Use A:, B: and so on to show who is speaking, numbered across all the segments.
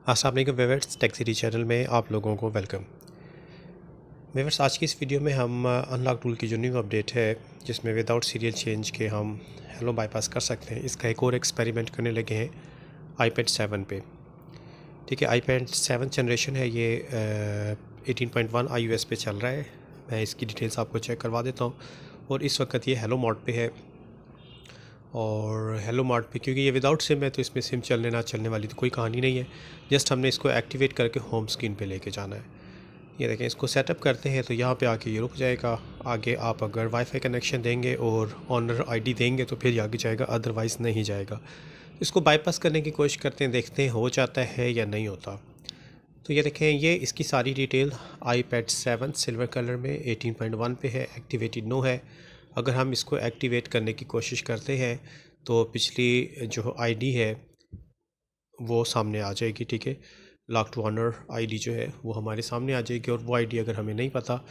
A: अस्सलाम वालेकुम viewers, tech city channel में आप लोगों को वेलकम। व्यूअर्स, आज की इस वीडियो में हम अनलॉक टूल की जो न्यू अपडेट है जिसमें विदाउट सीरियल चेंज के हम हेलो बाईपास कर सकते हैं, इसका एक और एक्सपेरिमेंट करने लगे हैं आईपैड 7 पे। ठीक है, आईपैड 7 जनरेशन है, ये 18.1 iOS पे चल रहा है। मैं इसकी डिटेल्स आपको चेक करवा देता हूँ। और इस वक्त ये हेलो मोड पे है। और हेलो मार्ट पे क्योंकि ये विदाउट सिम है तो इसमें सिम चलने ना चलने वाली तो कोई कहानी नहीं है। जस्ट हमने इसको एक्टिवेट करके होम स्क्रीन पे लेके जाना है। ये देखें, इसको सेटअप करते हैं तो यहाँ पे आके ये रुक जाएगा। आगे आप अगर वाईफाई कनेक्शन देंगे और ऑनर आईडी देंगे तो फिर आगे जाएगा, अदरवाइज़ नहीं जाएगा। इसको बाईपास करने की कोशिश करते हैं, देखते हैं हो जाता है या नहीं होता। तो ये देखें, ये इसकी सारी डिटेल आईपैड 7 सिल्वर कलर में 18.1 पे है, एक्टिवेटेड नो है। अगर हम इसको एक्टिवेट करने की कोशिश करते हैं तो पिछली जो आईडी है वो सामने आ जाएगी। ठीक है, लॉक टू ऑनर आईडी जो है वो हमारे सामने आ जाएगी। और वो आईडी अगर हमें नहीं पता,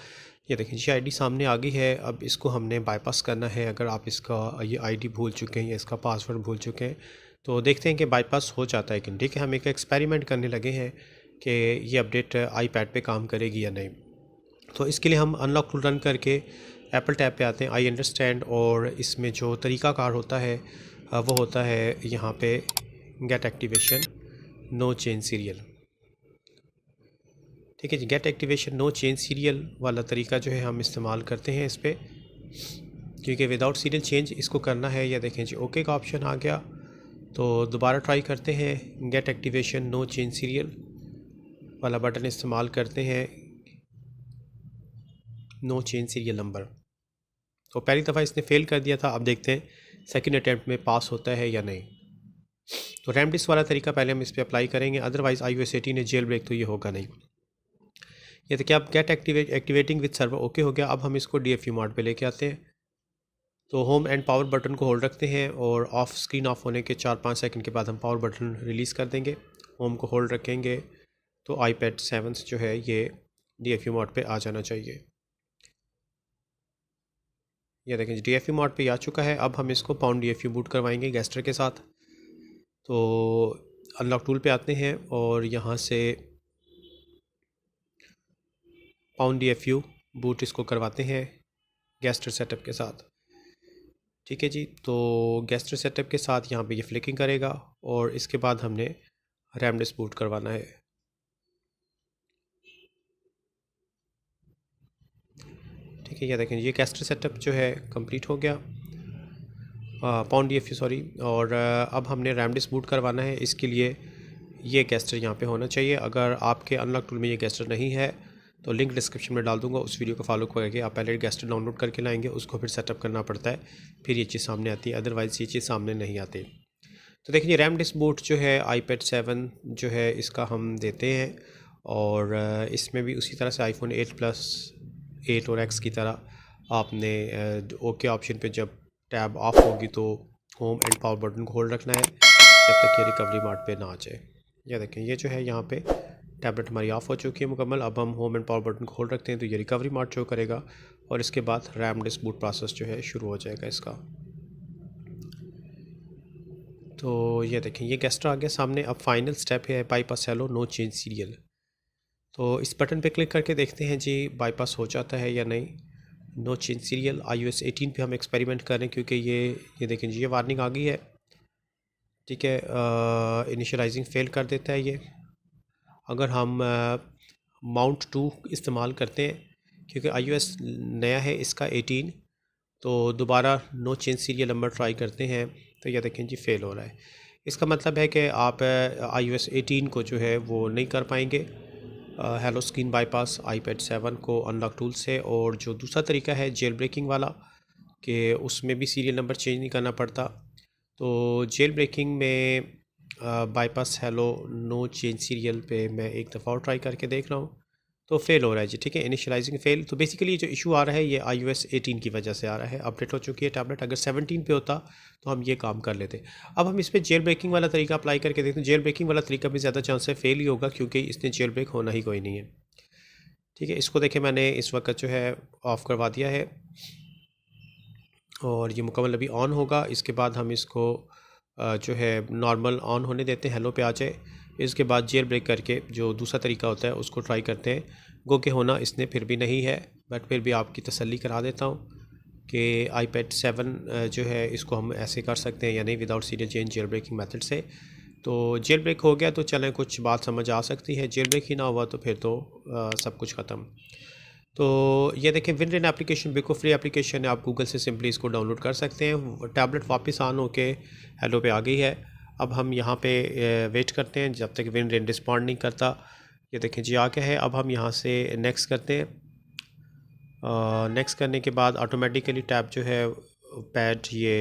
A: ये देखें जी आईडी सामने आ गई है। अब इसको हमने बाईपास करना है। अगर आप इसका ये आईडी भूल चुके हैं या इसका पासवर्ड भूल चुके हैं तो देखते हैं कि बाईपास हो जाता है कि नहीं। ठीक है, हम एक एक्सपेरिमेंट करने लगे हैं कि ये अपडेट आईपैड पे काम करेगी या नहीं। तो इसके लिए हम अनलॉक टूल रन करके एप्पल टैब पे आते हैं, आई अंडरस्टैंड। और इसमें जो तरीक़ाकार होता है वो होता है यहाँ पे get activation no change serial. ठीक है जी, get activation no change serial वाला तरीका जो है हम इस्तेमाल करते हैं इस पर, क्योंकि विदाउट सीरियल चेंज इसको करना है। या देखें जी ओके का ऑप्शन आ गया, तो दोबारा ट्राई करते हैं। Get activation no change serial वाला बटन इस्तेमाल करते हैं, नो चेंज सीरियल नंबर। तो पहली दफ़ा इसने फेल कर दिया था। अब देखते हैं सेकंड अटैम्प्ट में पास होता है या नहीं। तो रैमडिस्क वाला तरीका पहले हम इस पर अप्लाई करेंगे, अदरवाइज़ iOS 18 ने जेल ब्रेक तो ये होगा नहीं। ये तो क्या, अब get activating with server okay हो गया। अब हम इसको DFU मोड पे लेके आते हैं। तो होम एंड पावर बटन को होल्ड रखते हैं और ऑफ स्क्रीन ऑफ होने के 4-5 सेकंड के बाद हम पावर बटन रिलीज़ कर देंगे। होम को होल्ड रखेंगे तो आईपैड 7 जो है ये DFU मोड पे आ जाना चाहिए। ये देखें DFU मोड पे आ चुका है। अब हम इसको पाउंड DFU बूट करवाएंगे गैस्टर के साथ। तो अनलॉक टूल पे आते हैं और यहाँ से पाउंड DFU बूट इसको करवाते हैं गैस्टर सेटअप के साथ। ठीक है जी, तो गैस्टर सेटअप के साथ यहाँ पे ये फ्लिकिंग करेगा और इसके बाद हमने रैमडिस्क बूट करवाना है। ठीक है, ये देखें ये गैस्टर सेटअप जो है कंप्लीट हो गया, पाउंड DFU सॉरी। और अब हमने रैमडिस्क बूट करवाना है। इसके लिए ये गैस्टर यहाँ पे होना चाहिए। अगर आपके अनलॉक टूल में ये गैस्टर नहीं है तो लिंक डिस्क्रिप्शन में डाल दूंगा, उस वीडियो को फॉलो करके आप पहले गैस्टर डाउनलोड करके लाएंगे, उसको फिर सेटअप करना पड़ता है, फिर ये चीज़ सामने आती है, अदरवाइज़ ये चीज़ सामने नहीं आती। तो देखिए रैमडिस्क बूट जो है आईपैड 7 जो है इसका हम देते हैं। और इसमें भी उसी तरह से आईफोन 8 प्लस 8 और X की तरह आपने ओके ऑप्शन पे जब टैब ऑफ होगी तो होम एंड पावर बटन को होल्ड रखना है जब तक ये रिकवरी मोड पे ना आ जाए। ये देखें ये जो है यहाँ पे टैबलेट हमारी ऑफ हो चुकी है मुकम्मल। अब हम होम एंड पावर बटन को होल्ड रखते हैं तो ये रिकवरी मोड शो करेगा और इसके बाद रैमडिस्क बूट प्रोसेस जो है शुरू हो जाएगा इसका। तो ये देखें ये गैस्टर आ गया सामने। अब फाइनल स्टेप है bypass hello no change serial. तो इस बटन पे क्लिक करके देखते हैं जी बाईपास हो जाता है या नहीं। नो चेंज सीरियल iOS 18 पे हम एक्सपेरिमेंट कर रहे हैं क्योंकि ये देखें जी ये वार्निंग आ गई है। ठीक है, इनिशियलाइजिंग फेल कर देता है ये। अगर हम माउंट 2 इस्तेमाल करते हैं क्योंकि iOS नया है इसका 18, तो दोबारा no change serial number try करते हैं तो यह देखें जी फेल हो रहा है। इसका मतलब है कि आप iOS 18 को जो है वो नहीं कर पाएंगे हेलो स्क्रीन बाईपास आईपैड 7 को अनलॉक टूल से। और जो दूसरा तरीका है जेल ब्रेकिंग वाला, कि उसमें भी सीरियल नंबर चेंज नहीं करना पड़ता। तो जेल ब्रेकिंग में bypass hello no change serial पे मैं एक दफ़ा और ट्राई करके देख रहा हूँ तो फेल हो रहा है जी। ठीक है, इनिशियलाइजिंग फेल। तो बेसिकली जो इशू आ रहा है ये iOS 18 की वजह से आ रहा है। अपडेट हो चुकी है टैबलेट, अगर 17 पे होता तो हम ये काम कर लेते। अब हम इस पर जेल ब्रेकिंग वाला तरीका अप्लाई करके देखते हैं। जेल ब्रेकिंग वाला तरीका भी ज़्यादा चांस है फेल ही होगा क्योंकि इसने जेल ब्रेक होना ही कोई नहीं है। ठीक है, इसको देखें मैंने इस वक्त जो है ऑफ़ करवा दिया है और ये मुकम्मल अभी ऑन होगा। इसके बाद हम इसको जो है नॉर्मल ऑन होने देते हैं, हेलो पे आ जाए। इसके बाद जेल ब्रेक करके जो दूसरा तरीका होता है उसको ट्राई करते हैं। गो के होना इसने फिर भी नहीं है, बट फिर भी आपकी तसल्ली करा देता हूँ कि iPad 7 जो है इसको हम ऐसे कर सकते हैं या नहीं without serial change jailbreaking method से। तो जेल ब्रेक हो गया तो चलें कुछ बात समझ आ सकती है, जेल ब्रेक ही ना हुआ तो फिर तो सब कुछ ख़त्म। तो ये देखें विनरेन एप्लीकेशन बिल्कुल फ्री एप्लीकेशन है, आप गूगल से सिंपली इसको डाउनलोड कर सकते हैं। टैबलेट वापस ऑन होके हेलो पे आ गई है। अब हम यहाँ पे वेट करते हैं जब तक विनरेन रिस्पॉन्ड नहीं करता। ये देखें जी आ गया है। अब हम यहाँ से नेक्स्ट करते हैं। नेक्स्ट करने के बाद ऑटोमेटिकली टैब जो है पैड ये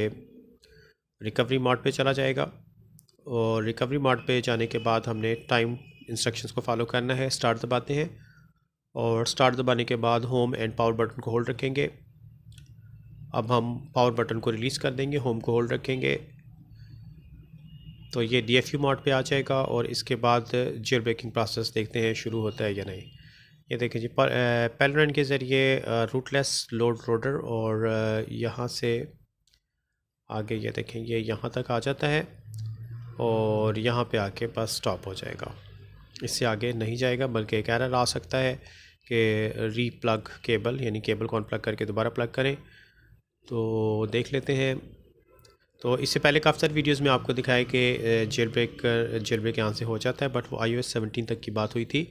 A: रिकवरी मोड पे चला जाएगा और रिकवरी मोड पे जाने के बाद हमने टाइम इंस्ट्रक्शंस को फॉलो करना है। स्टार्ट दबाते हैं और स्टार्ट दबाने के बाद होम एंड पावर बटन को होल्ड रखेंगे। अब हम पावर बटन को रिलीज़ कर देंगे, होम को होल्ड रखेंगे तो ये DFU मोड पे आ जाएगा और इसके बाद जेल ब्रेकिंग प्रोसेस देखते हैं शुरू होता है या नहीं। ये देखें जी पेलरन के ज़रिए रूटलेस लोड लोडर और यहाँ से आगे ये देखें ये यहाँ तक आ जाता है और यहाँ पे आके बस स्टॉप हो जाएगा, इससे आगे नहीं जाएगा। बल्कि एक एरर आ सकता है कि रीप्लग केबल, यानी केबल को अनप्लग करके दोबारा प्लग करें। तो देख लेते हैं। तो इससे पहले काफ़ी सारी वीडियोज़ में आपको दिखाया कि जेल ब्रेक यहाँ से हो जाता है, बट वो iOS 17 तक की बात हुई थी,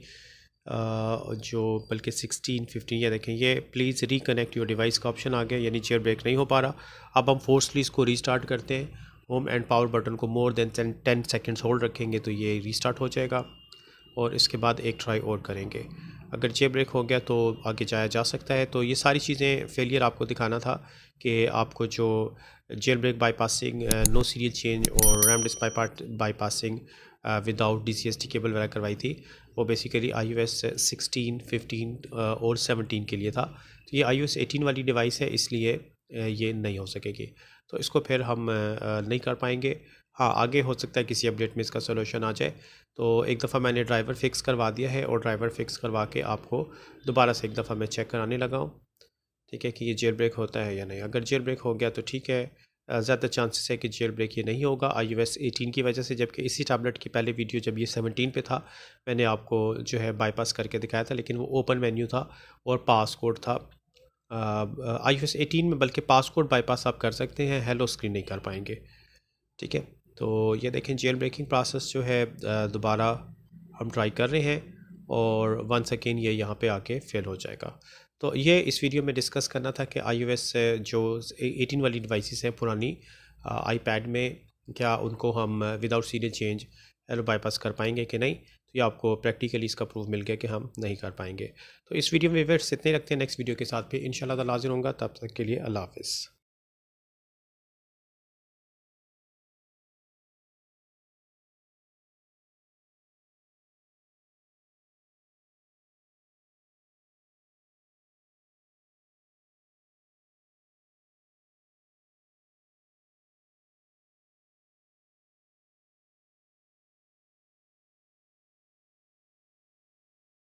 A: जो बल्कि 16, 15 या देखें ये प्लीज़ रिकनेक्ट योर डिवाइस का ऑप्शन आ गया, यानी जेल ब्रेक नहीं हो पा रहा। अब हम फोर्सली इसको रीस्टार्ट करते हैं। होम एंड पावर बटन को मोर देन 10 सेकेंड्स होल्ड रखेंगे तो ये रीस्टार्ट हो जाएगा और इसके बाद एक ट्राई और करेंगे। अगर जेल ब्रेक हो गया तो आगे जाया जा सकता है। तो ये सारी चीज़ें फेलियर आपको दिखाना था कि आपको जो jailbreak bypassing, no serial change और RAM disk bypassing without DCST cable वगैरह करवाई थी, वो बेसिकली iOS 16, 15 और 17 के लिए था। तो ये iOS 18 वाली डिवाइस है, इसलिए ये नहीं हो सकेगी। तो इसको फिर हम नहीं कर पाएंगे। हाँ, आगे हो सकता है किसी अपडेट में इसका सोल्यूशन आ जाए। तो एक दफ़ा मैंने ड्राइवर फ़िक्स करवा दिया है और ड्राइवर फ़िक्स करवा के आपको दोबारा से एक दफ़ा मैं चेक कराने लगा हूँ, ठीक है, कि ये जेल ब्रेक होता है या नहीं। अगर जेल ब्रेक हो गया तो ठीक है, ज़्यादा चांसेस है कि जेल ब्रेक ये नहीं होगा iOS 18 की वजह से। जबकि इसी टैबलेट की पहले वीडियो जब ये 17 पे था मैंने आपको जो है बाईपास करके दिखाया था, लेकिन वो ओपन मेन्यू था और पासकोड था। iOS 18 में बल्कि पासकोड बाईपास आप कर सकते हैं, हेलो स्क्रीन नहीं कर पाएंगे, ठीक है। तो ये देखें जेल ब्रेकिंग प्रोसेस जो है दोबारा हम ट्राई कर रहे हैं और वंस अगेन ये यहाँ पे आके फेल हो जाएगा। तो ये इस वीडियो में डिस्कस करना था कि iOS जो 18 वाली डिवाइसेस हैं पुरानी iPad में, क्या उनको हम without serial change hello bypass कर पाएंगे कि नहीं। तो ये आपको प्रैक्टिकली इसका प्रूफ मिल गया कि हम नहीं कर पाएंगे। तो इस वीडियो में व्यूअर्स इतने रखते हैं, नेक्स्ट वीडियो के साथ भी इंशाल्लाह ताला हाज़िर होऊंगा। तब तक के लिए अल्लाह हाफ़िज़।